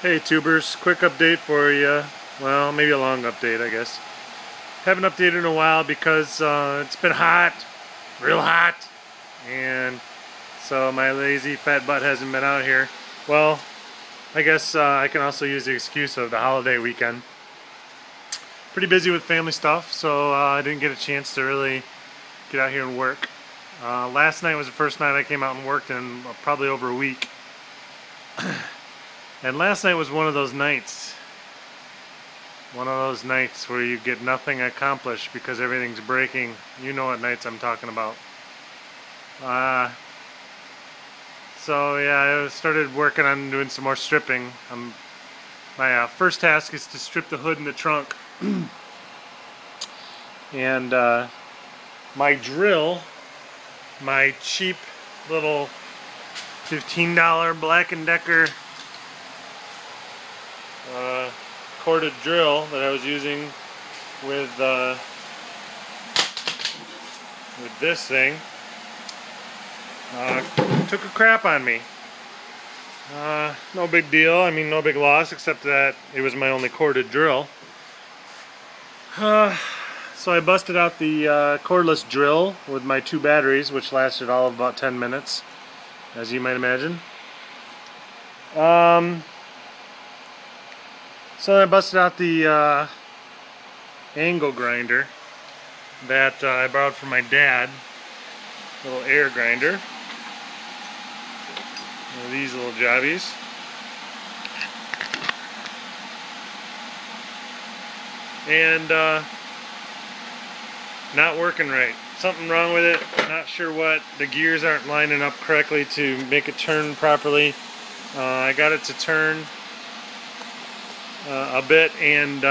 Hey tubers, quick update for you. Well, maybe a long update, I guess. Haven't updated in a while because it's been hot, real hot, and so my lazy fat butt hasn't been out here. Well, I guess I can also use the excuse of the holiday weekend. Pretty busy with family stuff, so I didn't get a chance to really get out here and work. Last night was the first night I came out and worked in probably over a week. And last night was one of those nights. Where you get nothing accomplished because everything's breaking. You know what nights I'm talking about. So yeah, I started working on doing some more stripping. My first task is to strip the hood and the trunk. And my drill, my cheap little $15 Black & Decker corded drill that I was using with this thing took a crap on me. No big deal, I mean no big loss, except that it was my only corded drill. So I busted out the cordless drill with my 2 batteries, which lasted all of about 10 minutes, as you might imagine. So I busted out the angle grinder that I borrowed from my dad, little air grinder. One of these little jobbies. And not working right. Something wrong with it, not sure what. The gears aren't lining up correctly to make it turn properly. I got it to turn a bit, and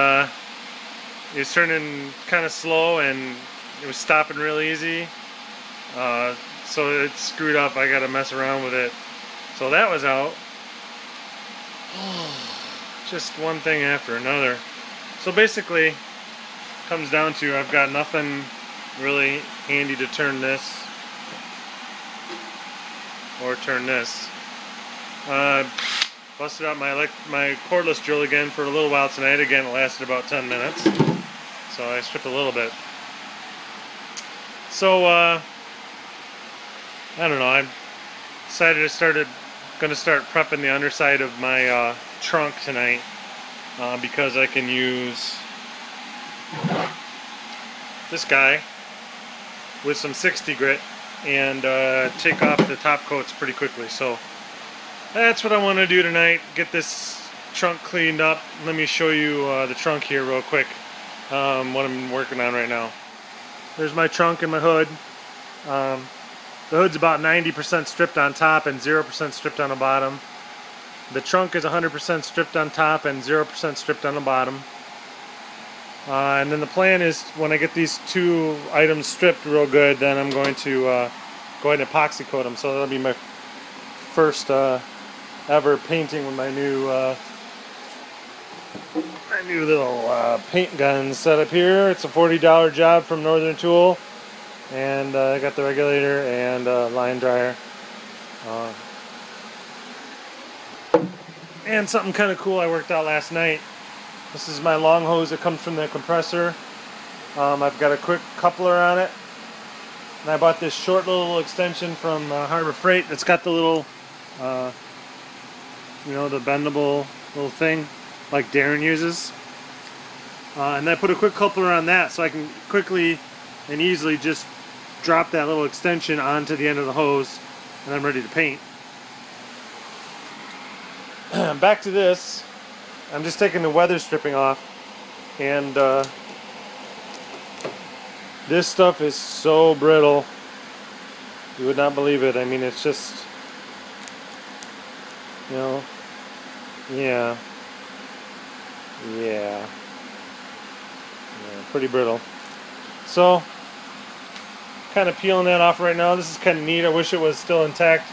it was turning kind of slow, and it was stopping real easy, so it screwed up. I got to mess around with it. So that was out. Just one thing after another. So basically comes down to I've got nothing really handy to turn this or turn this. Busted out my cordless drill again for a little while tonight. Again, it lasted about 10 minutes. So I stripped a little bit. So, I don't know, I decided going to start prepping the underside of my trunk tonight because I can use this guy with some 60 grit and take off the top coats pretty quickly. So that's what I want to do tonight, get this trunk cleaned up. Let me show you the trunk here real quick, what I'm working on right now. There's my trunk and my hood. The hood's about 90% stripped on top and 0% stripped on the bottom. The trunk is 100% stripped on top and 0% stripped on the bottom. And then the plan is, when I get these 2 items stripped real good, then I'm going to go ahead and epoxy coat them. So that'll be my first ever painting with my new little paint gun set up here. It's a $40 job from Northern Tool, and I got the regulator and line dryer, and something kind of cool I worked out last night. This is my long hose that comes from the compressor. I've got a quick coupler on it, and I bought this short little extension from Harbor Freight that's got the little the bendable little thing like Darren uses, and I put a quick coupler on that so I can quickly and easily just drop that little extension onto the end of the hose, and I'm ready to paint. Back to this, I'm just taking the weather stripping off, and this stuff is so brittle, you would not believe it. I mean, it's just, yeah, pretty brittle. So, kind of peeling that off right now. This is kind of neat. I wish it was still intact.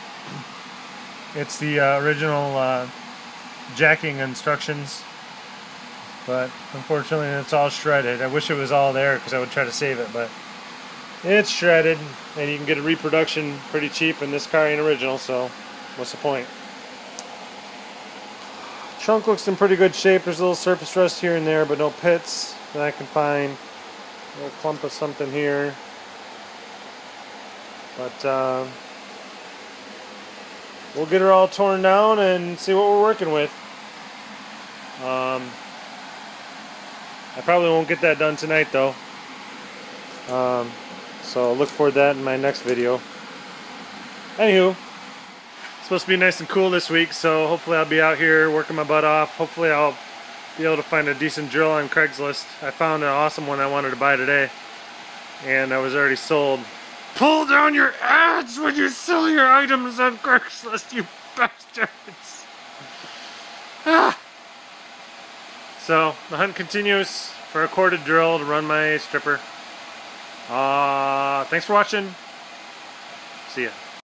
It's the original jacking instructions, but unfortunately it's all shredded. I wish it was all there because I would try to save it, but it's shredded, and you can get a reproduction pretty cheap, and this car ain't original, so what's the point? Trunk looks in pretty good shape. There's a little surface rust here and there, but no pits that I can find. A little clump of something here. But we'll get her all torn down and see what we're working with. I probably won't get that done tonight though. So look for that in my next video. Anywho, it's supposed to be nice and cool this week, so hopefully I'll be out here working my butt off. Hopefully I'll be able to find a decent drill on Craigslist. I found an awesome one I wanted to buy today, and I was already sold. Pull down your ads when you sell your items on Craigslist, you bastards! Ah. So the hunt continues for a corded drill to run my stripper. Thanks for watching. See ya.